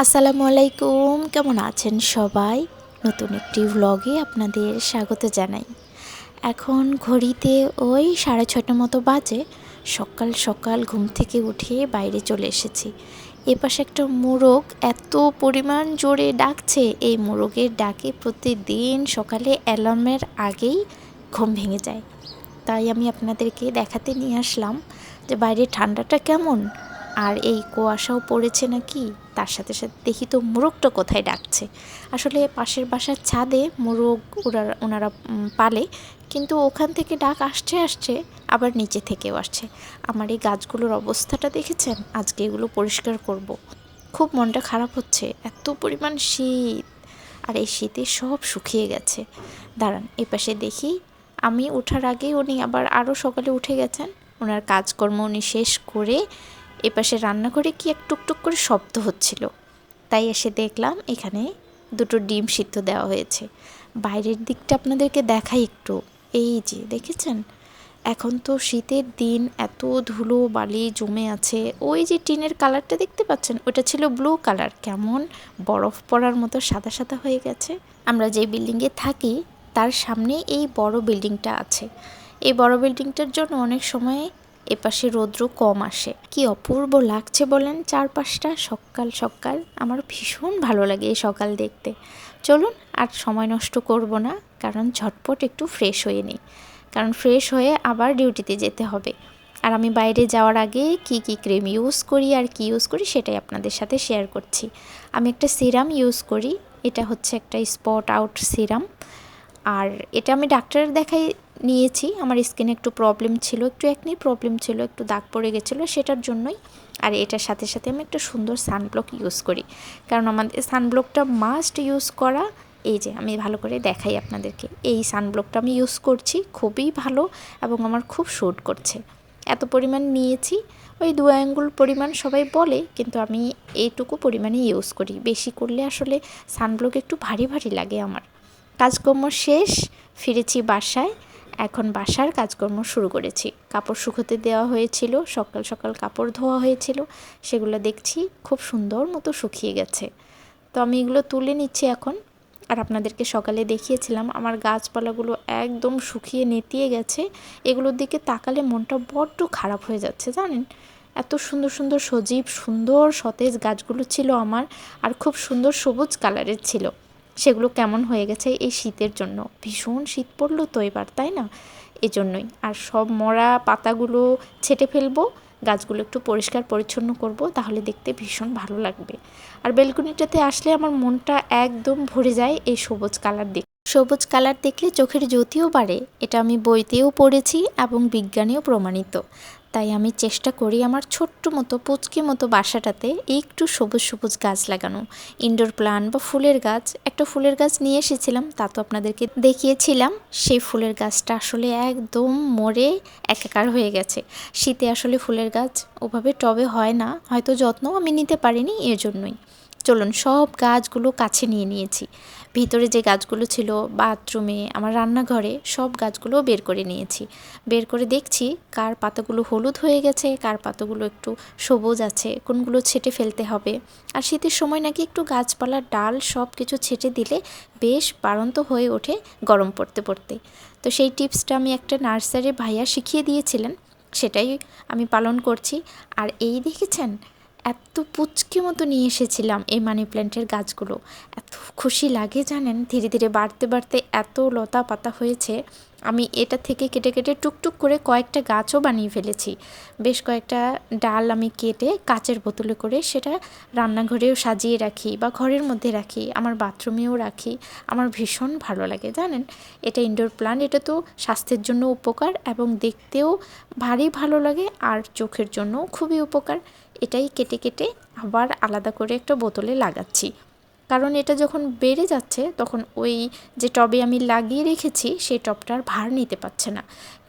আসসালামু আলাইকুম, কেমন আছেন সবাই? নতুন একটি ভ্লগে আপনাদের স্বাগত জানাই। এখন ঘড়িতে ওই 6:30 মতো বাজে। সকাল সকাল ঘুম থেকে উঠে বাইরে চলে এসেছি। এপাশে একটা মোরগ এত পরিমাণ জোরে ডাকছে, এই মোরগের ডাকে প্রতিদিন সকালে অ্যালার্মের আগেই ঘুম ভেঙে যায়। তাই আমি আপনাদেরকে দেখাতে নিয়ে আসলাম যে বাইরে ঠান্ডাটা কেমন, আর এই কুয়াশাও পড়েছে নাকি। তার সাথে সাথে দেখি তো মোরগটা কোথায় ডাকছে। আসলে পাশের বাসার ছাদে মোরগ ওনারা পালে, কিন্তু ওখান থেকে ডাক আসছে আবার নিচে থেকেও আসছে। আমার এই গাছগুলোর অবস্থাটা দেখেছেন? আজকে এগুলো পরিষ্কার করব। খুব মনটা খারাপ হচ্ছে, এত পরিমাণ শীত, আর এই শীতে সব শুকিয়ে গেছে। দাঁড়ান, এপাশে দেখি। আমি ওঠার আগেই উনি আবার আরও সকালে উঠে গেছেন। ওনার কাজকর্ম উনি শেষ করে এপাশে রান্নাঘরে কি এক টুকটুক করে শব্দ হচ্ছিল, তাই এসে দেখলাম এখানে দুটো ডিম সিদ্ধ দেওয়া হয়েছে। বাইরের দিকটা আপনাদেরকে দেখাই একটু। এই যে দেখেছেন, এখন তো শীতের দিন, এত ধুলো বালি জমে আছে। ওই যে টিনের কালারটা দেখতে পাচ্ছেন, ওটা ছিল ব্লু কালার, কেমন বরফ পড়ার মতো সাদা সাদা হয়ে গেছে। আমরা যে বিল্ডিংয়ে থাকি তার সামনে এই বড় বিল্ডিংটা আছে। এই বড় বিল্ডিংটার জন্য অনেক সময় এপাশে রৌদ্র কম আসে। কি অপূর্ব লাগছে বলেন চারপাশটা সকাল সকাল। আমার ভীষণ ভালো লাগে এই সকাল দেখতে। চলুন আর সময় নষ্ট করব না, কারণ ঝটপট একটু ফ্রেশ হয়ে নিই, কারণ ফ্রেশ হয়ে আবার ডিউটিতে যেতে হবে। আর আমি বাইরে যাওয়ার আগে কি ক্রিম ইউজ করি আর কি ইউজ করি সেটাই আপনাদের সাথে শেয়ার করছি। আমি একটা সিরাম ইউজ করি, এটা হচ্ছে একটা স্পট আউট সিরাম। আর এটা আমি ডাক্তারের দেখাই নিয়েছি। আমার স্কিনে একটু প্রবলেম ছিল, একটু একনি প্রবলেম ছিল, একটু দাগ পড়ে গেছিলো, সেটার জন্যই। আর এটার সাথে সাথে আমি একটা সুন্দর সানব্লক ইউজ করি, কারণ আমাদের সানব্লকটা মাস্ট ইউজ করা। এই যে আমি ভালো করে দেখাই আপনাদেরকে, এই সানব্লকটা আমি ইউজ করছি, খুবই ভালো এবং আমার খুব স্যুট করছে। এত পরিমাণ নিয়েছি, ওই 2 আঙ্গুল পরিমাণ সবাই বলে, কিন্তু আমি এইটুকু পরিমাণে ইউজ করি। বেশি করলে আসলে সানব্লক একটু ভারী ভারী লাগে আমার। কাজকর্ম শেষ, ফিরেছি বাসায়। এখন বাসার কাজকর্ম শুরু করেছি। কাপড় শুকোতে দেওয়া হয়েছিল, সকাল সকাল কাপড় ধোয়া হয়েছিল, সেগুলো দেখছি খুব সুন্দর মতো শুকিয়ে গেছে। তো আমি এগুলো তুলে নিচ্ছি এখন। আর আপনাদেরকে সকালে দেখিয়েছিলাম আমার গাছপালাগুলো একদম শুকিয়ে নেতিয়ে গেছে। এগুলোর দিকে তাকালে মনটা বড্ড খারাপ হয়ে যাচ্ছে জানেন। এত সুন্দর সুন্দর সজীব সুন্দর সতেজ গাছগুলো ছিল আমার, আর খুব সুন্দর সবুজ কালারের ছিল। সেগুলো কেমন হয়ে গেছে এই শীতের জন্য। ভীষণ শীত পড়লো তো এবার, তাই না? এজন্যই। আর সব মরা পাতাগুলো ছেঁটে ফেলবো, গাছগুলো একটু পরিষ্কার পরিচ্ছন্ন করব, তাহলে দেখতে ভীষণ ভালো লাগবে। আর বেলকনিটাতে আসলে আমার মনটা একদম ভরে যায় এই সবুজ কালার দেখে। সবুজ কালার দেখলে চোখের জ্যোতিও বাড়ে, এটা আমি বইতেও পড়েছি এবং বিজ্ঞানেও প্রমাণিত। তাই আমি চেষ্টা করি আমার ছোট্ট মতো পুচকি মতো বাসাটাতে একটু সবুজ সবুজ গাছ লাগানো। ইনডোর প্লান্ট বা ফুলের গাছ, একটা ফুলের গাছ নিয়ে এসেছিলাম, তা তো আপনাদেরকে দেখিয়েছিলাম। সেই ফুলের গাছটা আসলে একদম মরে একাকার হয়ে গেছে। শীতে আসলে ফুলের গাছ ওভাবে টবে হয় না, হয়তো যত্নও আমি নিতে পারিনি, এর জন্যই। চলুন, সব গাছগুলো কাছে নিয়ে নিয়েছি। ভিতরে যে গাছগুলো ছিল, বাথরুমে, আমার রান্নাঘরে, সব গাছগুলো বের করে নিয়েছি। বের করে দেখছি কার পাতাগুলো হলুদ হয়ে গেছে, কার পাতাগুলো একটু সবুজ আছে, কোনগুলো ছেঁটে ফেলতে হবে। আর শীতের সময় নাকি একটু গাছপালার ডাল সব কিছু ছেঁটে দিলে বেশ বাড়ন্ত হয়ে ওঠে গরম পড়তে পড়তে। তো সেই টিপসটা আমি একটা নার্সারি ভাইয়া শিখিয়ে দিয়েছিলেন, সেটাই আমি পালন করছি। আর এই দেখেছেন, এত পুচকে মতো নিয়ে এসেছিলাম এই মানি প্ল্যান্টের গাছগুলো। এত খুশি লাগে জানেন, ধীরে ধীরে বাড়তে বাড়তে এত লতা পাতা হয়েছে। আমি এটা থেকে কেটে কেটে টুকটুক করে কয়েকটা গাছও বানিয়ে ফেলেছি। বেশ কয়েকটা ডাল আমি কেটে কাচের বোতলে করে সেটা রান্নাঘরেও সাজিয়ে রাখি বা ঘরের মধ্যে রাখি, আমার বাথরুমেও রাখি। আমার ভীষণ ভালো লাগে জানেন। এটা ইনডোর প্লান্ট, এটা তো স্বাস্থ্যের জন্য উপকার এবং দেখতেও ভারী ভালো লাগে, আর চোখের জন্যও খুবই উপকার। এটাই কেটে কেটে আবার আলাদা করে একটা বোতলে লাগাচ্ছি, কারণ এটা যখন বেড়ে যাচ্ছে তখন ওই যে টবে আমি লাগিয়ে রেখেছি সেই টবটা আর ভার নিতে পারছে না।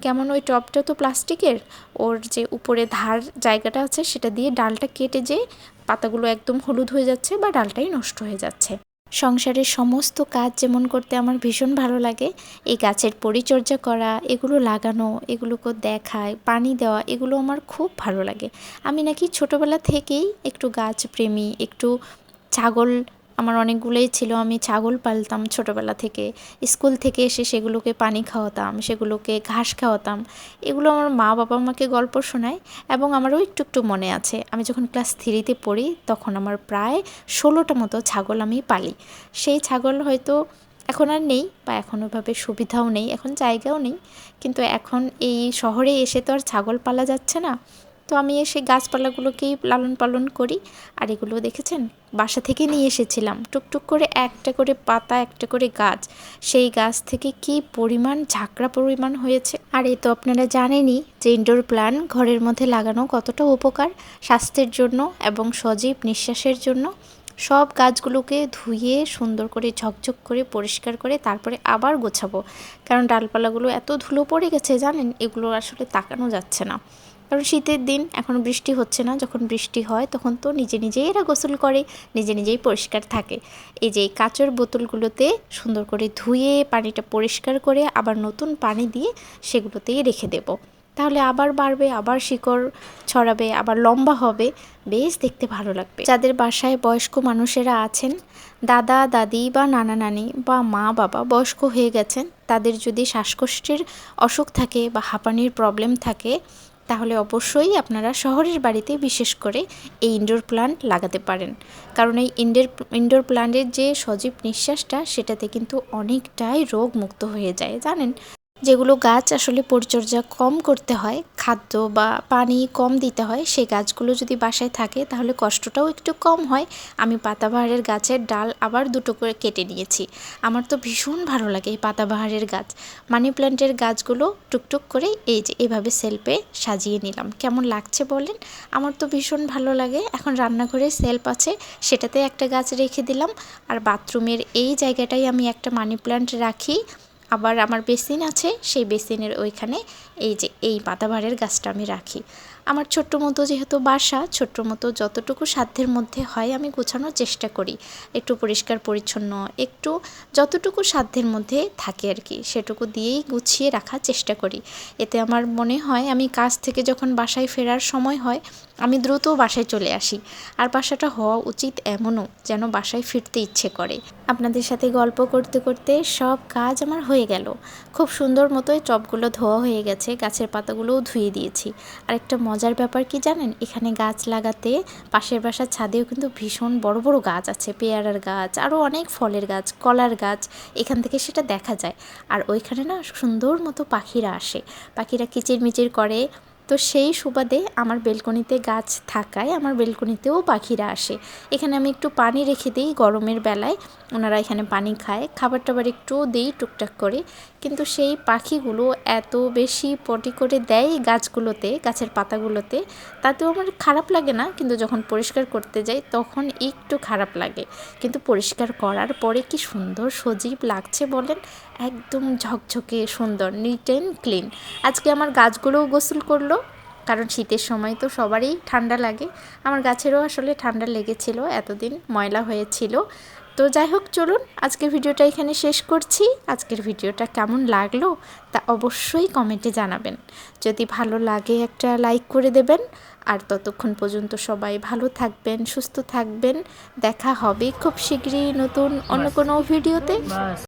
কেমন ওই টবটা তো প্লাস্টিকের, ওর যে উপরে ধার জায়গাটা আছে সেটা দিয়ে ডালটা কেটে যে পাতাগুলো একদম হলুদ হয়ে যাচ্ছে বা ডালটাই নষ্ট হয়ে যাচ্ছে। সংসারের সমস্ত কাজ যেমন করতে আমার ভীষণ ভালো লাগে, এই গাছের পরিচর্যা করা, এগুলো লাগানো, এগুলোকে দেখায় পানি দেওয়া, এগুলো আমার খুব ভালো লাগে। আমি নাকি ছোটোবেলা থেকেই একটু গাছ প্রেমী, একটু ছাগল আমার অনেকগুলোই ছিল, আমি ছাগল পালতাম ছোটোবেলা থেকে। স্কুল থেকে এসে সেগুলোকে পানি খাওয়াতাম, সেগুলোকে ঘাস খাওয়াতাম। এগুলো আমার মা বাবা আমাকে গল্প শোনায় এবং আমারও একটু একটু মনে আছে। আমি যখন ক্লাস 3-তে পড়ি তখন আমার প্রায় 16টা মতো ছাগল আমি পালি। সেই ছাগল হয়তো এখন আর নেই, বা এখন ওইভাবে সুবিধাও নেই, এখন জায়গাও নেই। কিন্তু এখন এই শহরে এসে তো আর ছাগল পালা যাচ্ছে না। তো আমি এসে গাছপালাগুলোকেই লালন পালন করি। আর এগুলো দেখেছেন বাসা থেকে নিয়ে এসেছিলাম, টুকটুক করে একটা করে পাতা, একটা করে গাছ। সেই গাছ থেকে কি পরিমাণ ঝাঁকড়া পরিমাণ হয়েছে। আর এই তো আপনারা জানেনই যে ইনডোর প্ল্যান্ট ঘরের মধ্যে লাগানো কতটা উপকার স্বাস্থ্যের জন্য এবং সজীব নিঃশ্বাসের জন্য। সব গাছগুলোকে ধুয়ে সুন্দর করে ঝকঝক করে পরিষ্কার করে তারপরে আবার গোছাবো, কারণ ডালপালাগুলো এত ধুলো পড়ে গেছে জানেন, এগুলো আসলে তাকানো যাচ্ছে না। কারণ শীতের দিন, এখন বৃষ্টি হচ্ছে না, যখন বৃষ্টি হয় তখন তো নিজে নিজেই এরা গোসল করে, নিজে নিজেই পরিষ্কার থাকে। এই যে কাচের বোতলগুলোতে সুন্দর করে ধুয়ে পানিটা পরিষ্কার করে আবার নতুন পানি দিয়ে সেগুলোতেই রেখে দেব, তাহলে আবার বাড়বে, আবার শিকড় ছড়াবে, আবার লম্বা হবে, বেশ দেখতে ভালো লাগবে। যাদের বাসায় বয়স্ক মানুষেরা আছেন, দাদা দাদি বা নানা নানি বা মা বাবা বয়স্ক হয়ে গেছেন, তাদের যদি শ্বাসকষ্টের অসুখ থাকে বা হাঁপানির প্রবলেম থাকে, তাহলে অবশ্যই আপনারা শহরের বাড়িতে বিশেষ করে এই ইনডোর প্ল্যান্ট লাগাতে পারেন। কারণ এই ইনডোর প্ল্যান্টের যে সজীব নিঃশ্বাসটা, সেটাতে কিন্তু অনেকটাই রোগ মুক্ত হয়ে যায় জানেন। যেগুলো গাছ আসলে পরিচর্যা কম করতে হয়, খাদ্য বা পানি কম দিতে হয়, সেই গাছগুলো যদি বাসায় থাকে তাহলে কষ্টটাও একটু কম হয়। আমি পাতাবাহারের গাছের ডাল আবার 2টো করে কেটে নিয়েছি। আমার তো ভীষণ ভালো লাগে এই পাতাবাহারের গাছ। মানি প্ল্যান্টের গাছগুলো টুকটুক করে এই যে এভাবে সেলফে সাজিয়ে নিলাম। কেমন লাগছে বলেন? আমার তো ভীষণ ভালো লাগে। এখন রান্নাঘরে সেলফ আছে, সেটাতে একটা গাছ রেখে দিলাম। আর বাথরুমের এই জায়গাটাই আমি একটা মানি প্ল্যান্ট রাখি। আবার আমার বেসিন আছে, সেই বেসিনের ওইখানে এই যে এই পাতাবাহারের গাছটা আমি রাখি। আমার ছোট্ট মতো যেহেতু বাসা, ছোট্ট মতো যতটুকু সাধ্যের মধ্যে হয় আমি গোছানোর চেষ্টা করি। একটু পরিষ্কার পরিচ্ছন্ন, একটু যতটুকু সাধ্যের মধ্যে থাকে আর কি, সেটুকু দিয়েই গুছিয়ে রাখার চেষ্টা করি। এতে আমার মনে হয় আমি কাজ থেকে যখন বাসায় ফেরার সময় হয়, আমি দ্রুত বাসায় চলে আসি। আর বাসাটা হওয়া উচিত এমনও যেন বাসায় ফিরতে ইচ্ছে করে। আপনাদের সাথে গল্প করতে করতে সব কাজ আমার হয়ে গেল। খুব সুন্দর মতোই টবগুলো ধোয়া হয়ে গেছে, গাছের পাতাগুলোও ধুয়ে দিয়েছি। আর একটা মজার ব্যাপার কি জানেন, এখানে গাছ লাগাতে পাশের বাসার ছাদেও কিন্তু ভীষণ বড় বড় গাছ আছে, পেয়ারার গাছ, আরও অনেক ফলের গাছ, কলার গাছ, এখান থেকে সেটা দেখা যায়। আর ওইখানে না সুন্দর মতো পাখিরা আসে, পাখিরা কিচিরমিচির করে। তো সেই সুবাদে আমার বেলকনিতে গাছ থাকায় আমার বেলকনিতেও পাখিরা আসে। এখানে আমি একটু পানি রেখে দিই গরমের বেলায়, ওনারা এখানে পানি খায়, খাবার টাবার একটু দিই টুকটাক করে। কিন্তু সেই পাখিগুলো এত বেশি পটি করে দেয় গাছগুলোতে, গাছের পাতাগুলোতে, তাতেও আমার খারাপ লাগে না, কিন্তু যখন পরিষ্কার করতে যাই তখন একটু খারাপ লাগে। কিন্তু পরিষ্কার করার পরে কি সুন্দর সজীব লাগছে বলেন, একদম ঝকঝকে সুন্দর, নিট অ্যান্ড ক্লিন। আজকে আমার গাছগুলোও গোসল করলো, কারণ শীতের সময় তো সবারই ঠান্ডা লাগে। আমার গাছেরও আসলে ঠান্ডা লেগেছিল, এতদিন ময়লা হয়েছিল। তো যাই হোক, চলুন আজকের ভিডিওটা এখানে শেষ করছি। আজকের ভিডিওটা কেমন লাগলো তা অবশ্যই কমেন্টে জানাবেন। যদি ভালো লাগে একটা লাইক করে দেবেন। আর ততক্ষণ পর্যন্ত সবাই ভালো থাকবেন, সুস্থ থাকবেন। দেখা হবে খুব শীঘ্রই নতুন অন্য কোনো ভিডিওতে।